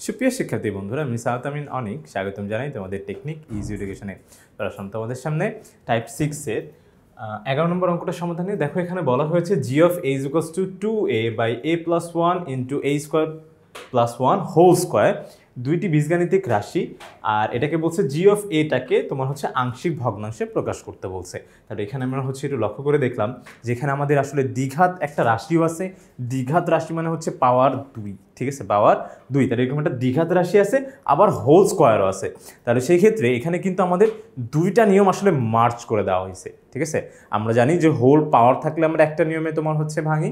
সুপ্রিয় শিক্ষার্থী বন্ধুরা, আমি সাউথ আমিন অনিক স্বাগতম জানাই তোমাদের টেকনিক ইজি এডুকেশনে। পড়াশোনা তোমাদের সামনে টাইপ 6-এর 11 নম্বর অঙ্কটা সমাধানে। দেখো এখানে বলা হয়েছে g of a equals to 2a by a plus 1 into a square plus 1 whole square, দুইটি বীজগাণিতিক রাশি। আর এটাকে বলছে জি অফ এটাকে তোমার হচ্ছে আংশিক ভগ্নাংশে প্রকাশ করতে বলছে। তাহলে এখানে আমরা হচ্ছে একটু লক্ষ্য করে দেখলাম যেখানে আমাদের আসলে দ্বিঘাত একটা রাশিও আছে। দ্বিঘাত রাশি মানে হচ্ছে পাওয়ার 2, ঠিক আছে, পাওয়ার 2। তাহলে এরকম একটা দ্বিঘাত রাশি আছে, আবার হোল স্কোয়ারও আছে। তাহলে সেই ক্ষেত্রে এখানে কিন্তু আমাদের দুইটা নিয়ম আসলে মার্চ করে দেওয়া হয়েছে, ঠিক আছে। আমরা জানি যে হোল পাওয়ার থাকলে আমরা একটা নিয়মে তোমার হচ্ছে ভাঙি,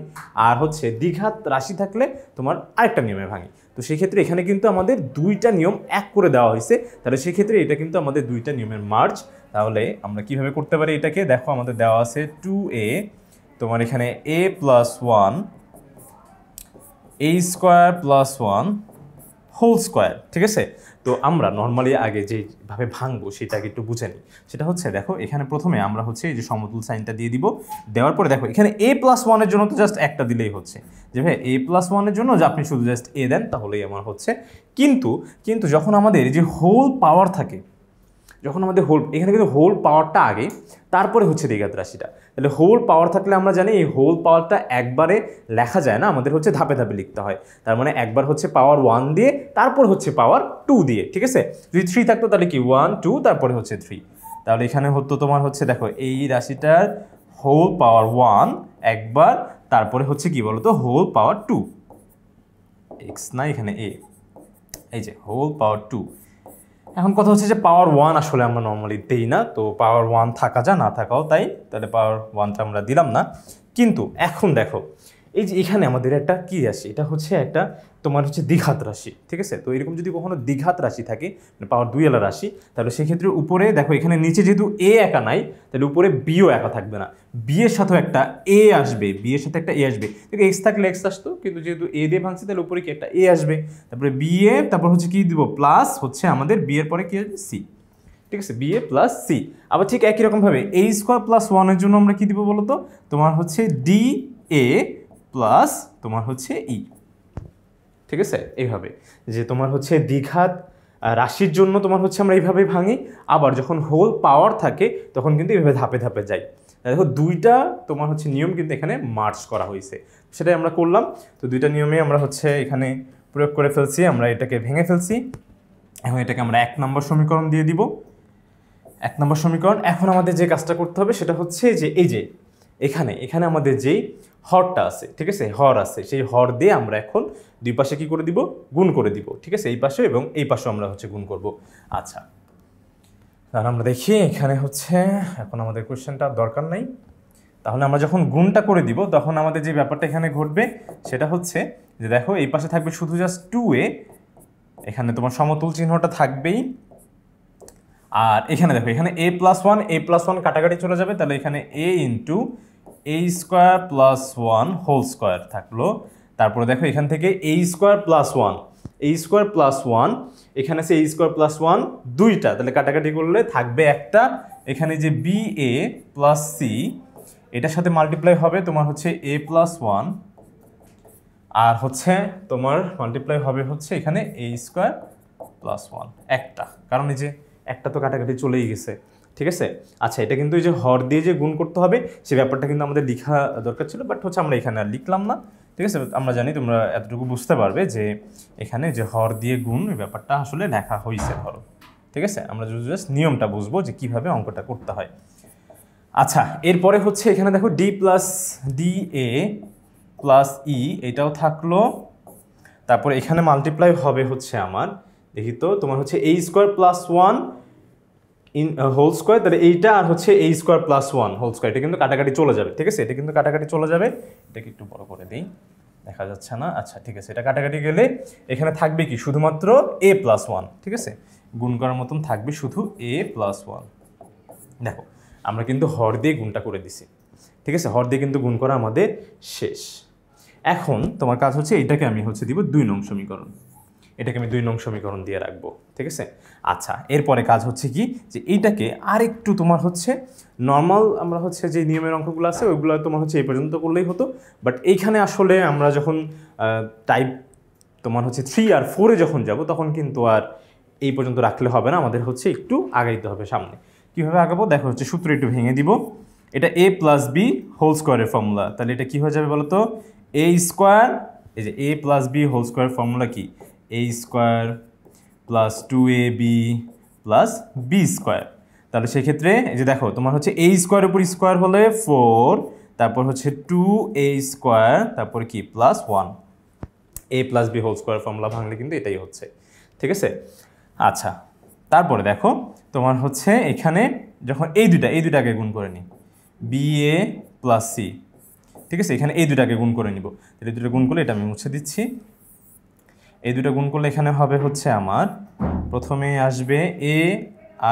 আর হচ্ছে দ্বিঘাত রাশি থাকলে তোমার আরেকটা নিয়মে ভাঙি। তো সেই ক্ষেত্রে এখানে কিন্তু আমাদের দুইটা নিয়ম এক করে দেওয়া হয়েছে। তাহলে সেই ক্ষেত্রে এটা কিন্তু আমাদের দুইটা নিয়মের মার্জ। তাহলে আমরা কিভাবে করতে পারি এটাকে? দেখো আমাদের দেওয়া আছে 2a, তোমার এখানে a plus 1 a square plus 1 whole square, ঠিক আছে। তো আমরা নর্মালি আগে যেভাবে ভাঙবো সেটাকে একটু বুঝে নিই। সেটা হচ্ছে দেখো এখানে প্রথমে আমরা হচ্ছে এই যে সমতুল সাইনটা দিয়ে দিব। দেওয়ার পরে দেখো এখানে a প্লাস 1-এর জন্য তো জাস্ট একটা দিলেই হচ্ছে, যে ভাই a প্লাস 1-এর জন্য যে আপনি শুধু জাস্ট a দেন তাহলেই আমার হচ্ছে। কিন্তু যখন আমাদের যে হোল পাওয়ার থাকে, যখন আমাদের এখানে কিন্তু হোল পাওয়ারটা আগে, তারপরে হচ্ছে দ্বিঘাত রাশিটা। তাহলে হোল পাওয়ার থাকলে আমরা জানি এই হোল পাওয়ারটা একবারে লেখা যায় না, আমাদের হচ্ছে ধাপে ধাপে লিখতে হয়। তার মানে একবার হচ্ছে পাওয়ার 1 দিয়ে, তারপর হচ্ছে পাওয়ার 2 দিয়ে, ঠিক আছে। যদি 3 থাকতো তাহলে কি 1 2 তারপরে হচ্ছে 3। তাহলে এখানে হতো তোমার হচ্ছে দেখো এই রাশিটার হোল পাওয়ার 1 একবার, তারপরে হচ্ছে কি বলতো হোল পাওয়ার 2, এক্স না এখানে এ, এই যে হোল পাওয়ার 2। এখন কথা হচ্ছে যে পাওয়ার 1 আসলে আমরা নর্মালি দেই না, তো পাওয়ার 1 থাকা যা না থাকাও তাই। তাহলে পাওয়ার 1টা আমরা দিলাম না। কিন্তু এখন দেখো এই যে এখানে আমাদের একটা কি রাশি, এটা হচ্ছে একটা তোমার হচ্ছে দ্বিঘাত রাশি, ঠিক আছে। তো এরকম যদি কখনো দ্বিঘাত রাশি থাকে, মানে পাওয়ার 2 এলা রাশি, তাহলে সেক্ষেত্রে উপরে দেখো এখানে নিচে যেহেতু এ একা নাই, তাহলে উপরে বিও একা থাকবে না, বি এর সাথেও একটা এ আসবে, বি এর সাথে একটা এ আসবে। দেখো এক্স থাকলে এক্স আসতো, কিন্তু যেহেতু এ দিয়ে ভাঙছি তাহলে উপরে কি একটা এ আসবে, তারপরে বি এ, তারপর হচ্ছে কি দিব প্লাস হচ্ছে আমাদের বি এর পরে কি আসবে সি, ঠিক আছে, বি এ প্লাস সি। আবার ঠিক একই রকমভাবে a স্কোয়ার প্লাস 1-এর জন্য আমরা কি দিব বলো তো, তোমার হচ্ছে ডি এ প্লাস তোমার হচ্ছে ই, ঠিক আছে। এইভাবে যে তোমার হচ্ছে দ্বিঘাত রাশির জন্য তোমার হচ্ছে আমরা এইভাবে ভাঙি, আবার যখন হোল পাওয়ার থাকে তখন কিন্তু এইভাবে ধাপে ধাপে যাই। দেখো দুইটা তোমার হচ্ছে নিয়ম কিন্তু এখানে মার্চ করা হয়েছে, সেটাই আমরা করলাম। তো দুইটা নিয়মে আমরা হচ্ছে এখানে প্রয়োগ করে ফেলছি, আমরা এটাকে ভেঙে ফেলছি। এখন এটাকে আমরা 1 নম্বর সমীকরণ দিয়ে দিব, 1 নম্বর সমীকরণ। এখন আমাদের যে কাজটা করতে হবে সেটা হচ্ছে যে এই যে এখানে আমাদের যেই হরটা আছে, ঠিক আছে, হর আছে, সেই হর দিয়ে আমরা এখন দুই পাশে কি করে দিব, গুণ করে দিব, ঠিক আছে। এই পাশে এবং এই পাশে আমরা হচ্ছে গুণ করব। আচ্ছা, তাহলে আমরা দেখি এখানে হচ্ছে এখন আমাদের কোয়েশ্চেনটা দরকার নাই। তাহলে আমরা যখন গুণটা করে দিব তখন আমাদের যে ব্যাপারটা এখানে ঘটবে সেটা হচ্ছে যে দেখো এই পাশে থাকবে শুধু জাস্ট 2a, এখানে তোমার সমতুল চিহ্নটা থাকবেই। আর এখানে দেখো এখানে a প্লাস 1 কাটাকাটি চলে যাবে, তাহলে এখানে a into a square plus 1 whole square থাকলো। তারপরে দেখো এখান থেকে a স্কোয়ার প্লাস 1 এখানে আছে a স্কোয়ার প্লাস 1 দুইটা, তাহলে কাটাকাটি করলে থাকবে একটা। এখানে যে বি এ প্লাস সি, এটার সাথে মাল্টিপ্লাই হবে তোমার হচ্ছে a প্লাস 1, আর হচ্ছে তোমার মাল্টিপ্লাই হবে হচ্ছে এখানে a স্কোয়ার প্লাস 1 একটা, কারণ এই যে একটা তো কাটাকাটি চলেই গেছে, ঠিক আছে। আচ্ছা, এটা কিন্তু এই যে হর দিয়ে যে গুণ করতে হবে সেই ব্যাপারটা কিন্তু আমাদের লেখা দরকার ছিল, বাট হচ্ছে আমরা এখানে আর লিখলাম না, ঠিক আছে। আমরা জানি তোমরা এতটুকু বুঝতে পারবে যে এখানে যে হর দিয়ে গুণ এই ব্যাপারটা আসলে লেখা হয়েছে, ধরো, ঠিক আছে। আমরা জাস্ট নিয়মটা বুঝবো যে কিভাবে অঙ্কটা করতে হয়। আচ্ছা, এরপরে হচ্ছে এখানে দেখো d plus d a plus e, এটাও থাকলো। তারপরে এখানে মাল্টিপ্লাই হবে হচ্ছে আমার, দেখি তো তোমার হচ্ছে a square plus 1 in whole square, তাহলে এইটা আর হচ্ছে a square plus 1 whole square, এটা কিন্তু কাটাকাটি চলে যাবে, ঠিক আছে। এটা কিন্তু কাটাকাটি চলে যাবে, এটাকে একটু বড় করে দিই, দেখা যাচ্ছে না। আচ্ছা, ঠিক আছে, এটা কাটাকাটি গেলে এখানে থাকবে কি শুধুমাত্র a প্লাস 1, ঠিক আছে, গুণ করার মতন থাকবে শুধু a প্লাস 1। দেখো আমরা কিন্তু হর দিয়ে গুণটা করে দিছি, ঠিক আছে, হর দিয়ে কিন্তু গুণ করা আমাদের শেষ। এখন তোমার কাজ হচ্ছে এটাকে আমি হচ্ছে দিব 2 নং সমীকরণ, এটাকে আমি 2 নং সমীকরণ দিয়ে রাখবো, ঠিক আছে। আচ্ছা, এরপরে কাজ হচ্ছে কি যে এইটাকে আরেকটু তোমার হচ্ছে নর্মাল আমরা হচ্ছে যে নিয়মের অঙ্কগুলো আছে ওইগুলো তোমার হচ্ছে এই পর্যন্ত করলেই হতো, বাট এইখানে আসলে আমরা যখন টাইপ তোমার হচ্ছে 3 আর 4-এ যখন যাব তখন কিন্তু আর এই পর্যন্ত রাখলে হবে না, আমাদের হচ্ছে একটু আগাইতে হবে সামনে। কীভাবে আগাবো দেখো, হচ্ছে সূত্র একটু ভেঙে দিব। এটা a + b হোল স্কোয়ারের ফর্মুলা, তাহলে এটা কী হয়ে যাবে বলো তো, a স্কোয়ার, এই যে a + b whole square formula কি, a square + 2ab + b square. তাহলে সেক্ষেত্রে এই যে দেখো তোমার হচ্ছে a স্কোয়ারের উপর স্কোয়ার হলে 4, তারপর হচ্ছে 2a স্কোয়ার, তারপর কি +1, a + b whole square formula ভাঙলে কিন্তু এটাই হচ্ছে, ঠিক আছে। আচ্ছা, তারপরে দেখো তোমার হচ্ছে এখানে যখন এই দুইটাকে গুণ করে নিই, ba + c, ঠিক আছে, এখানে এই দুইটাকে গুণ করে নিব। তাহলে এই দুটো গুণ করলে এটা আমি মুছে দিচ্ছি। এই দুটো গুণ করলে এখানে হবে হচ্ছে আমার প্রথমে আসবে a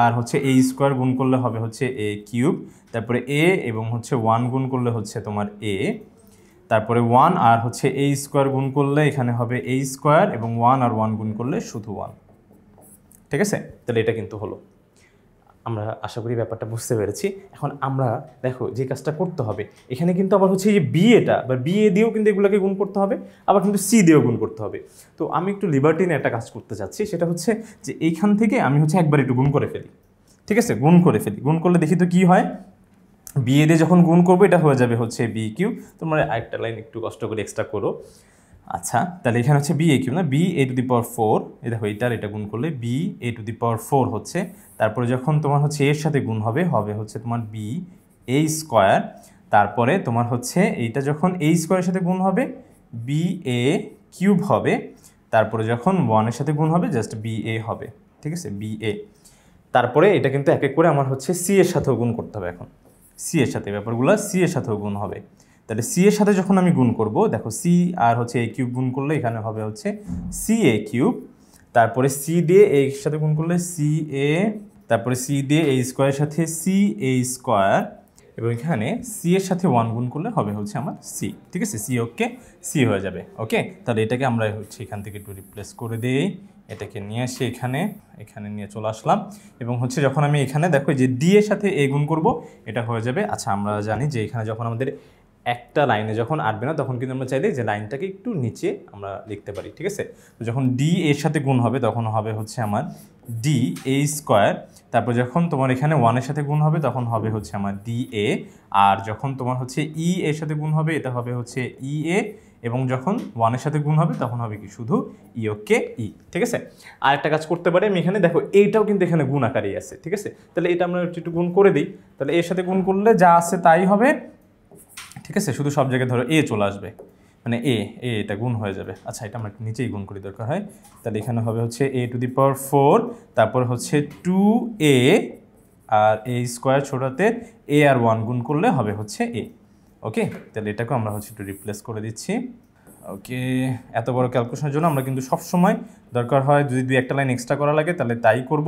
আর হচ্ছে a স্কোয়ার গুণ করলে হবে হচ্ছে a কিউব, তারপরে a এবং হচ্ছে 1 গুণ করলে হচ্ছে তোমার a, তারপরে 1 আর হচ্ছে a স্কোয়ার গুণ করলে এখানে হবে a স্কোয়ার, এবং 1 আর 1 গুণ করলে শুধু 1, ঠিক আছে। তাহলে এটা কিন্তু হলো, আমরা আশা করি ব্যাপারটা বুঝতে পেরেছি। এখন আমরা দেখো যে কাজটা করতে হবে, এখানে কিন্তু আবার হচ্ছে যে বিএটা বা বিএ দিয়েও কিন্তু এগুলোকে গুণ করতে হবে, আবার কিন্তু সি দিয়েও গুণ করতে হবে। তো আমি একটু লিবার্টিনে একটা কাজ করতে চাচ্ছি, সেটা হচ্ছে যে এইখান থেকে আমি হচ্ছে একবার একটু গুণ করে ফেলি, ঠিক আছে, গুণ করে ফেলি। গুণ করলে দেখি তো কী হয়, বিএ দিয়ে যখন গুণ করবো এটা হয়ে যাবে হচ্ছে বি কিউ। তোমরা আরেকটা লাইন একটু কষ্ট করে এক্সট্রা করো। আচ্ছা, তাহলে এখানে হচ্ছে বি এ কিউ না, ba⁴, এই দেখো এটা গুণ করলে ba⁴ হচ্ছে, তারপরে যখন তোমার হচ্ছে এর সাথে গুণ হবে হচ্ছে তোমার ba স্কোয়ার, তারপরে তোমার হচ্ছে এইটা যখন a স্কোয়ারের সাথে গুণ হবে ba³ হবে, তারপরে যখন 1-এর সাথে গুণ হবে জাস্ট ba হবে, ঠিক আছে, ba। তারপরে এটা কিন্তু এক এক করে আমার হচ্ছে সি এর সাথেও গুণ করতে হবে। এখন সি এর সাথে ব্যাপারগুলো সি এর সাথেও গুণ হবে, তাহলে সি এর সাথে যখন আমি গুণ করব, দেখো সি আর হচ্ছে a³ গুণ করলে এখানে হবে হচ্ছে ca³, তারপরে সি দিয়ে a এর সাথে গুণ করলে ca, তারপরে সি দিয়ে a স্কোয়ারের সাথে ca², এবং এখানে সি এর সাথে 1 গুণ করলে হবে হচ্ছে আমার সি, ঠিক আছে, সি ওকে সি হয়ে যাবে। ওকে, তাহলে এটাকে আমরা হচ্ছে এখান থেকে একটু রিপ্লেস করে দিই, এটাকে নিয়ে আসি এখানে নিয়ে চলে আসলাম, এবং হচ্ছে যখন আমি এখানে দেখো যে ডি এর সাথে এ গুণ করব এটা হয়ে যাবে। আচ্ছা, আমরা জানি যে এখানে যখন আমাদের একটা লাইনে যখন আসবে না তখন কিন্তু আমরা চাইলে যে লাইনটাকে একটু নিচে আমরা লিখতে পারি, ঠিক আছে। তো যখন ডি এর সাথে গুণ হবে তখন হবে হচ্ছে আমার da², তারপর যখন তোমার এখানে 1-এর সাথে গুণ হবে তখন হবে হচ্ছে আমার da, আর যখন তোমার হচ্ছে ই এর সাথে গুণ হবে এটা হবে হচ্ছে ea, এবং যখন 1-এর সাথে গুণ হবে তখন হবে কি শুধু ই ওকে ই, ঠিক আছে। আর একটা কাজ করতে পারি আমি, এখানে দেখো এইটাও কিন্তু এখানে গুণ আকারেই আছে, ঠিক আছে, তাহলে এটা আমরা একটু গুণ করে দিই, তাহলে এর সাথে গুণ করলে যা আছে তাই হবে, ঠিক আছে, শুধু সব জায়গায় ধরো এ চলে আসবে, মানে এটা গুণ হয়ে যাবে। আচ্ছা, এটা আমরা নিচেই গুণ করি দরকার হয়, তাহলে এখানে হবে হচ্ছে a⁴, তারপর হচ্ছে 2a, আর a স্কোয়ার ছোটাতে a আর 1 গুণ করলে হবে হচ্ছে a। ওকে, তাহলে এটাকে আমরা হচ্ছে একটু রিপ্লেস করে দিচ্ছি। ওকে, এত বড় ক্যালকুলেশনের জন্য আমরা কিন্তু সবসময় দরকার হয় যদি দুই একটা লাইন এক্সট্রা করা লাগে তাহলে তাই করব,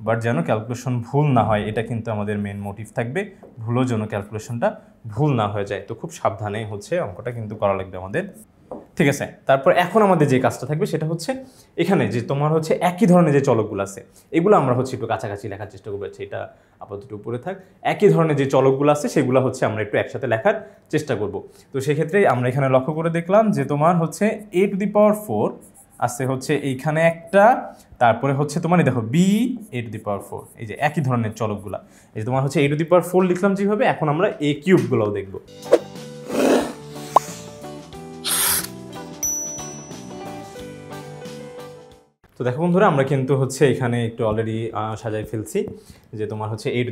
বাট যেন ক্যালকুলেশন ভুল না হয় এটা কিন্তু আমাদের মেন মোটিভ থাকবে, ভুলও যেন ক্যালকুলেশনটা ভুল না হয়ে যায়। তো খুব সাবধানে হচ্ছে অঙ্কটা কিন্তু করা লাগবে আমাদের, ঠিক আছে। তারপর এখন আমাদের যে কাজটা থাকবে সেটা হচ্ছে এখানে যে তোমার হচ্ছে একই ধরনের যে চলকগুলো আছে এগুলো আমরা হচ্ছে একটু কাছাকাছি লেখার চেষ্টা করবো, এটা আপাতত উপরে থাক। একই ধরনের যে চলকগুলো আছে সেগুলো হচ্ছে আমরা একটু একসাথে লেখার চেষ্টা করব। তো সেক্ষেত্রে আমরা এখানে লক্ষ্য করে দেখলাম যে তোমার হচ্ছে a⁴ আছে হচ্ছে এইখানে একটা, তারপরে হচ্ছে তোমার দেখো ba⁴, এই যে একই ধরনের চলকগুলা, এই যে তোমার হচ্ছে a⁴ লিখলাম যেভাবে, এখন আমরা a³ গুলোও দেখবো। তো দেখো বন্ধুরা, আমরা কিন্তু হচ্ছে এখানে একটু অলরেডি সাজাই ফেলছি, যে তোমার হচ্ছে a⁴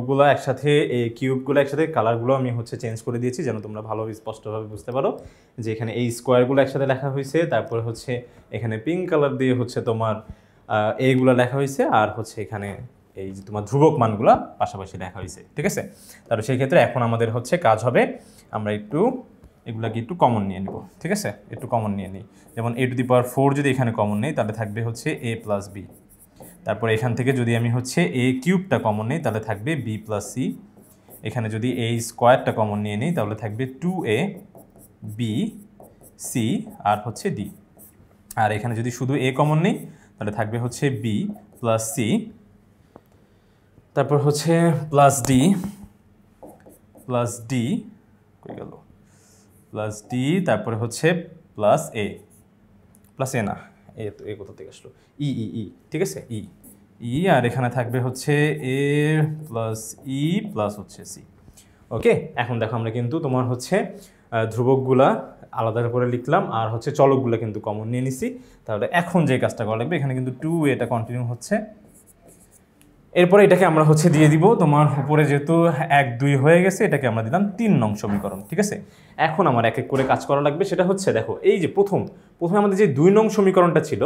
গুলো একসাথে, a³ একসাথে, কালারগুলো আমি হচ্ছে চেঞ্জ করে দিয়েছি যেন তোমরা ভালোভাবে স্পষ্টভাবে বুঝতে পারো যে এখানে এই স্কোয়ারগুলো একসাথে লেখা হয়েছে, তারপরে হচ্ছে এখানে পিঙ্ক কালার দিয়ে হচ্ছে তোমার এইগুলো লেখা হয়েছে, আর হচ্ছে এখানে এই যে তোমার ধ্রুবক মানগুলো পাশাপাশি লেখা হয়েছে, ঠিক আছে। তাহলে সেই ক্ষেত্রে এখন আমাদের হচ্ছে কাজ হবে আমরা একটু এগুলাকে একটু কমন নিয়ে নিব, ঠিক আছে, একটু কমন নিয়ে নিই। যেমন a⁴ যদি এখানে কমন নেই তাহলে থাকবে হচ্ছে a + b, তারপর এখান থেকে যদি আমি হচ্ছে a³ কমন নিই তাহলে থাকবে b + c, এখানে যদি a² কমন নিয়ে নিই তাহলে থাকবে 2a b c আর হচ্ছে d, আর এখানে যদি শুধু a কমন নিই তাহলে থাকবে হচ্ছে b + c, তারপর হচ্ছে +d কই গেল, +d, তারপরে হচ্ছে +a প্লাস এ না, এ তো এ কোথা থেকে আসলো, ই ই ই, ঠিক আছে, ই ই, আর এখানে থাকবে হচ্ছে এ প্লাস ই প্লাস হচ্ছে সি। ওকে, এখন দেখো আমরা কিন্তু তোমার হচ্ছে ধ্রুবকগুলা আলাদা করে লিখলাম আর হচ্ছে চলকগুলো কিন্তু কমন নিয়ে নিছি। তাহলে এখন যে কাজটা করা লাগবে, এখানে কিন্তু 2 এটা কন্টিনিউ হচ্ছে, এরপরে এটাকে আমরা হচ্ছে দিয়ে দিব তোমার উপরে, যেহেতু 1 2 হয়ে গেছে, এটাকে আমরা দিলাম 3 নং সমীকরণ। ঠিক আছে, এখন আমার এক এক করে কাজ করা লাগবে। সেটা হচ্ছে দেখো, এই যে প্রথমে আমাদের যে 2 নং সমীকরণটা ছিল,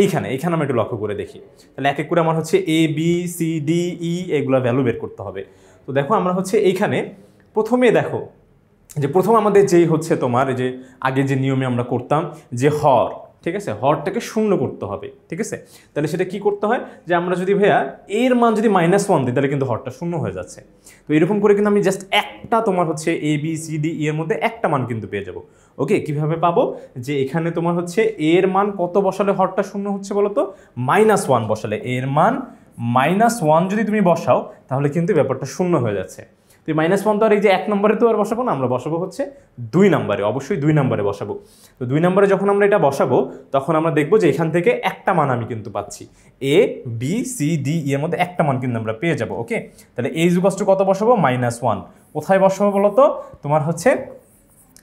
এইখানে আমরা একটু লক্ষ্য করে দেখি। তাহলে এক এক করে আমার হচ্ছে A B C D E এগুলো ভ্যালু বের করতে হবে। তো দেখো আমরা হচ্ছে এইখানে প্রথমে দেখো যে প্রথম আমাদের যেই হচ্ছে তোমার যে আগে যে নিয়মে আমরা করতাম যে হর, ঠিক আছে, হরটাকে শূন্য করতে হবে। ঠিক আছে, তাহলে সেটা কি করতে হয়, যে আমরা যদি ভাইয়া এর মান যদি -1 দিই, তাহলে কিন্তু হরটা শূন্য হয়ে যাচ্ছে। তো এরকম করে কিন্তু আমি জাস্ট একটা তোমার হচ্ছে A B C D E এর মধ্যে একটা মান কিন্তু পেয়ে যাব। ওকে, কিভাবে পাবো, যে এখানে তোমার হচ্ছে এর মান কত বসালে হরটা শূন্য হচ্ছে বলো তো, -1 বসালে, এর মান -1 যদি তুমি বসাও, তাহলে কিন্তু ব্যাপারটা শূন্য হয়ে যাচ্ছে। তো -1 তো আর এই যে 1 নম্বরে তো আর বসাবো না, আমরা বসাবো হচ্ছে 2 নম্বরে, অবশ্যই 2 নম্বরে বসাবো। তো 2 নম্বরে যখন আমরা এটা বসাবো, তখন আমরা দেখবো যে এখান থেকে একটা মান আমি কিন্তু পাচ্ছি, A B C D E এর মধ্যে একটা মান কিন্তু আমরা পেয়ে যাবো। ওকে, তাহলে এই ইকুয়াল কত বসাবো, -1 কোথায় বসাবো বলো তো, তোমার হচ্ছে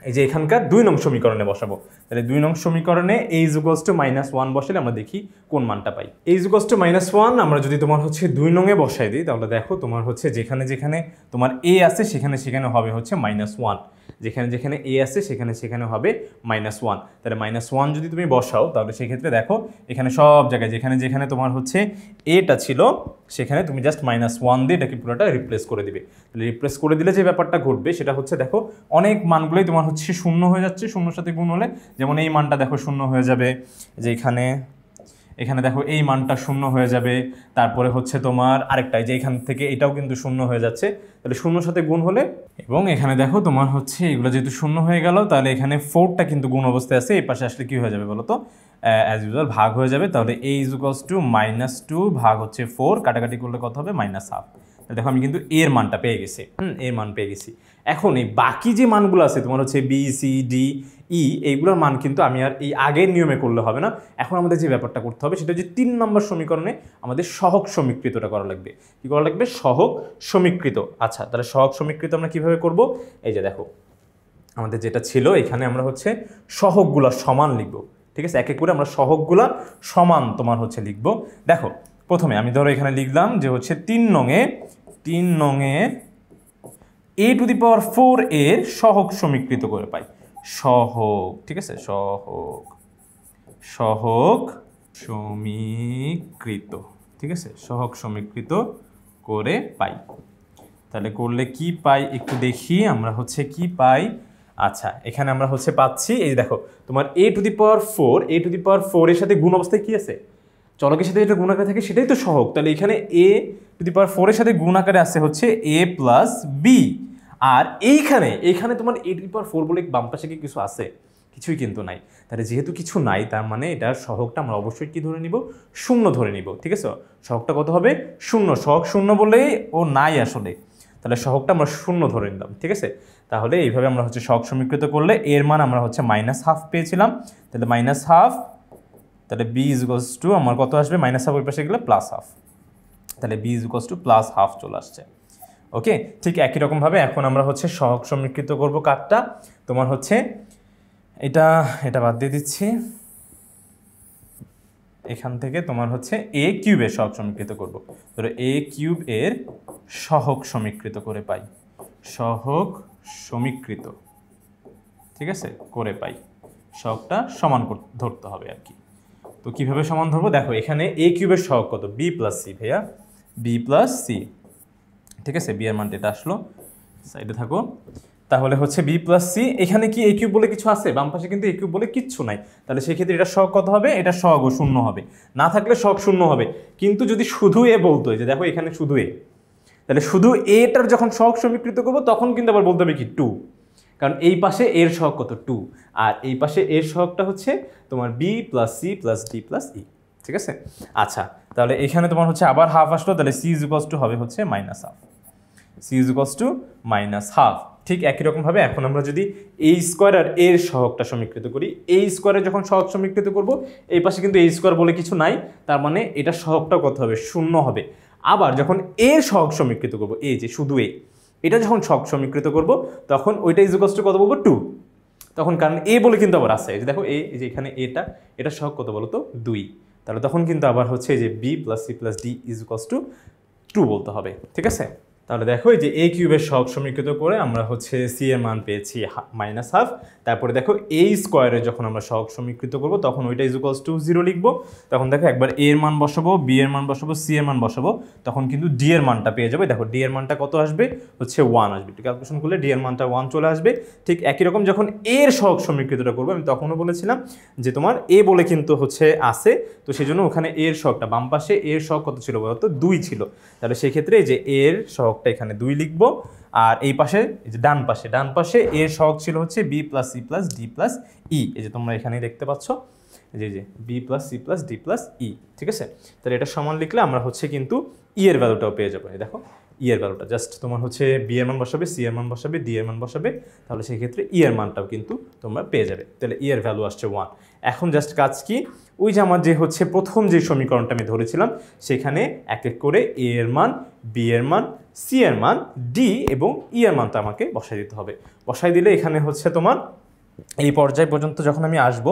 এই যে এখানকার 2 নং সমীকরণে বসাবো। তাহলে 2 নং সমীকরণে a = -1 বসালে আমরা দেখি কোন মানটা পাই। a = -1 আমরা যদি তোমার হচ্ছে 2 নংয়ে বসাই দিই, তাহলে দেখো তোমার হচ্ছে যেখানে যেখানে তোমার a আছে সেখানে সেখানে হবে হচ্ছে -1, যেখানে যেখানে a আছে সেখানে সেখানে হবে -1। তাহলে -1 যদি তুমি বসাও, তাহলে সেই ক্ষেত্রে দেখো এখানে সব জায়গায় যেখানে যেখানে তোমার হচ্ছে এটা ছিল, সেখানে তুমি জাস্ট -1 দিয়ে এটাকে পুরোটা রিপ্লেস করে দিবে। তাহলে রিপ্লেস করে দিলে যে ব্যাপারটা ঘটবে সেটা হচ্ছে, দেখো অনেক মানগুলোই তোমার হচ্ছে শূন্য হয়ে যাচ্ছে, শূন্যর সাথে গুণ হলে, যেমন এই মানটা দেখো শূন্য হয়ে যাবে, যে এখানে দেখো এই মানটা শূন্য হয়ে যাবে, তারপরে হচ্ছে তোমার আরেকটাই যে এখান থেকে এটাও কিন্তু শূন্য হয়ে যাচ্ছে, তাহলে শূন্যর সাথে গুণ হলে, এবং এখানে দেখো তোমার হচ্ছে এগুলো যেহেতু শূন্য হয়ে গেল, তাহলে এখানে 4টা কিন্তু গুণ অবস্থায় আছে, এই পাশে আসলে কি হয়ে যাবে বলো তো, অ্যাজ ইউজুয়াল ভাগ হয়ে যাবে। তাহলে a = -2 ভাগ হচ্ছে 4, কাটাকাটি করলে কত হবে, -1/2। দেখো আমি কিন্তু এর মানটা পেয়ে গেছি, এর মান পেয়ে গেছি। এখন এই বাকি যে মানগুলো আছে তোমার হচ্ছে বি সি ডি ই, এইগুলোর মান কিন্তু আমি আর এই আগের নিয়মে করলে হবে না। এখন আমাদের যে ব্যাপারটা করতে হবে সেটা হচ্ছে 3 নম্বর সমীকরণে আমাদের সহগ সমীকৃতটা করা লাগবে। কি করা লাগবে, সহগ সমীকৃত। আচ্ছা, তাহলে সহগ সমীকৃত আমরা কিভাবে করব, এই যে দেখো আমাদের যেটা ছিল, এখানে আমরা হচ্ছে সহগগুলা সমান লিখব। ঠিক আছে, এক এক করে আমরা সহগগুলা সমান তোমার হচ্ছে লিখব। দেখো প্রথমে আমি ধরো এখানে লিখলাম যে হচ্ছে 3 নংয়ে a⁴ এর সহগ সমীকৃত করে পাই, সহগ। ঠিক আছে, সহগ সমীকৃত। ঠিক আছে, সহগ সমীকৃত করে পাই। তাহলে করলে কি পাই একটু দেখি আমরা হচ্ছে কি পাই। আচ্ছা, এখানে আমরা হচ্ছে পাচ্ছি, এই দেখো তোমার a⁴ এর সাথে গুণ অবস্থায় কি আছে, চলকের সাথে যেটা গুণ আকারে থাকে সেটাই তো সহগ। তাহলে এখানে a⁴ এর সাথে গুণ আকারে আছে হচ্ছে a + b, আর এইখানে তোমার a⁴ বলে বাম পাশে কি কিছু আছে, কিছুই কিন্তু নাই। তাহলে যেহেতু কিছু নাই, তার মানে এটার সহগটা আমরা অবশ্যই কি ধরে নিব, শূন্য ধরে নিব। ঠিক আছে, সহগটা কত হবে, শূন্য। সহগ শূন্য বলেই ও নাই আসলে, তাহলে সহগটা আমরা শূন্য ধরে নিলাম। ঠিক আছে, তাহলে এইভাবে আমরা হচ্ছে সহগ সমীকৃত করলে এর মান আমরা হচ্ছে -1/2 পেয়েছিলাম। তাহলে -1/2, তাহলে b = আমার কত আসবে, -1/2 ওই পাশে গেলে +1/2, তাহলে b = +1/2 চলে আসছে। ওকে, ঠিক একই রকমভাবে এখন আমরা হচ্ছে সহগ সমীকৃত করব কাটটা, তোমার হচ্ছে এটা বাদ দিয়ে দিচ্ছি, এখান থেকে তোমার হচ্ছে a³ এর সহগ সমীকৃত করব। ধরো a³ এর সহগ সমীকৃত করে পাই, সহগ সমীকৃত। ঠিক আছে, করে পাই, সহগটা সমান ধরতে হবে আর কি। তো কিভাবে সমান ধরবো, দেখো এখানে a³ এর সহগ কত, b + c, ভাইয়া b + c। ঠিক আছে, b এর মানটা এটা আসলো, সাইডে থাকো। তাহলে হচ্ছে b + c, এখানে কি a³ বলে কিছু আছে, বাম পাশে কিন্তু a³ বলে কিচ্ছু নাই। তাহলে সেক্ষেত্রে এটা সহগ কত হবে, এটা সহগও শূন্য হবে, না থাকলে সহগ শূন্য হবে। কিন্তু যদি শুধু এ বলতো, যে দেখো এখানে শুধু এ, তাহলে শুধু এটার যখন সহগ সমীকৃত করবো তখন কিন্তু আবার বলতে হবে কি 2, কারণ এই পাশে এর সহগ কত 2, আর এই পাশে এর সহগটা হচ্ছে তোমার b + c + d + e। ঠিক আছে, আচ্ছা তাহলে এখানে তোমার হচ্ছে আবার হাফ আসলো, তাহলে c = হবে হচ্ছে -1/2, c = -1/2। ঠিক একই রকমভাবে এখন আমরা যদি এই স্কোয়ার আর এর সহগটা সমীকৃত করি, এই স্কোয়ারে যখন সহগ সমীকৃত করব, এই পাশে কিন্তু এই স্কোয়ার বলে কিছু নাই, তার মানে এটা সহগটা কত হবে, শূন্য হবে। আবার যখন এর সহগ সমীকৃত করব, এই যে শুধু এটা যখন সহগ সমীকৃত করব, তখন ওইটা ইজ টু কত বলবো, 2। তখন কারণ এ বলে কিন্তু আবার আছে, এই যে দেখো এই যে এখানে এটা সহগ কত বলো তো, 2। তাহলে তখন কিন্তু আবার হচ্ছে এই যে B plus C plus D is to 2 বলতে হবে, ঠিক আছে। তাহলে দেখো এই যে এ কিউবের সহগ সমীকৃত করে আমরা হচ্ছে সি এর মান পেয়েছি -12। তারপরে দেখো এ স্কোয়ারে যখন আমরা সহগ সমীকৃত করব, তখন ওইটা ইজ টু 0 লিখবো। তখন দেখো একবার এ এর মান বসাবো, বি এর মান বসাবো, সি এর মান বসাবো, তখন কিন্তু ডি এর মানটা পেয়ে যাবে। দেখো ডি এর মানটা কত আসবে, হচ্ছে 1 আসবে। ক্যালকুলেশন করলে ডি এর মানটা 1 চলে আসবে। ঠিক একই রকম যখন এর সহগ সমীকৃতটা করবো, আমি তখনও বলেছিলাম যে তোমার এ বলে কিন্তু হচ্ছে আছে, তো সেই জন্য ওখানে এর সহগটা বাম পাশে এর সহগ কত ছিল বলতো, 2 ছিল। তাহলে সেই ক্ষেত্রে যে এর সহগটা এখানে 2 লিখবো, আর এই পাশে এই যে ডান পাশে এর সহগ ছিল হচ্ছে b plus C plus d plus e, এই যে তোমরা এখানেই দেখতে পাচ্ছ, যে B plus C plus d plus e, ঠিক আছে। তাহলে এটা সমান লিখলে আমরা হচ্ছে কিন্তু ই এর ভ্যালুটাও পেয়ে যাবো। দেখো ই এর ভ্যালুটা জাস্ট তোমার হচ্ছে বি এর মান বসাবে, সি এর মান বসাবে, ডি এর মান বসাবে, তাহলে সেই ক্ষেত্রে ই এর মানটাও কিন্তু তোমরা পেয়ে যাবে। তাহলে ই এর ভ্যালু আসছে 1। এখন জাস্ট কাজ কি, ওই যে আমার যে হচ্ছে প্রথম যে সমীকরণটা আমি ধরেছিলাম, সেখানে এক এক করে এ এর মান, বি এর মান, সি এর মান, ডি এবং ই এর মানটা আমাকে বসাই দিতে হবে। বসাই দিলে এখানে হচ্ছে তোমার এই পর্যায় পর্যন্ত যখন আমি আসব,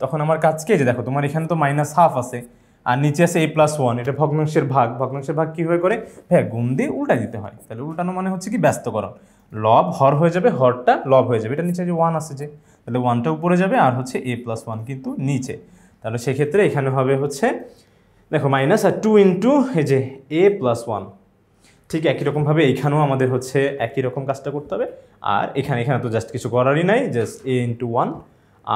তখন আমার কাজ কি, যে দেখো তোমার এখানে তো -12 আছে, আর নিচে আছে a+1, এটা ভগ্নাংশের ভাগ কীভাবে করে, হ্যাঁ গুণ দিয়ে উল্টা দিতে হয়। তাহলে উল্টানো মানে হচ্ছে কি, ব্যস্তকরণ। লব হর হয়ে যাবে, হরটা লব হয়ে যাবে, এটা নিচে যে 1 আছে, যে তাহলে 1টা উপরে যাবে, আর হচ্ছে a+1 কিন্তু নিচে। তাহলে সেক্ষেত্রে এখানে হবে হচ্ছে দেখো মাইনাস আর 2 ইন্টু এই যে a+1। ঠিক একই রকমভাবে এইখানেও আমাদের হচ্ছে একই রকম কাজটা করতে হবে। আর এখানে তো জাস্ট কিছু করারই নাই, জাস্ট a ইন্টু 1,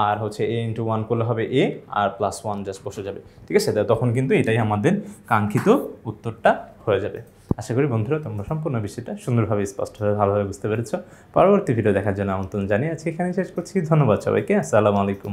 আর হচ্ছে a ইন্টু 1 করলে হবে a, আর +1 জাস্ট বসে যাবে, ঠিক আছে। তখন কিন্তু এটাই আমাদের কাঙ্ক্ষিত উত্তরটা হয়ে যাবে। আশা করি বন্ধুরা তোমরা সম্পূর্ণ বিষয়টা সুন্দরভাবে স্পষ্টভাবে ভালোভাবে বুঝতে পেরেছ। পরবর্তী ভিডিও দেখার জন্য আমন্ত্রণ জানিয়ে আজকে এখানে শেষ করছি। ধন্যবাদ সবাইকে, আসসালামু আলাইকুম।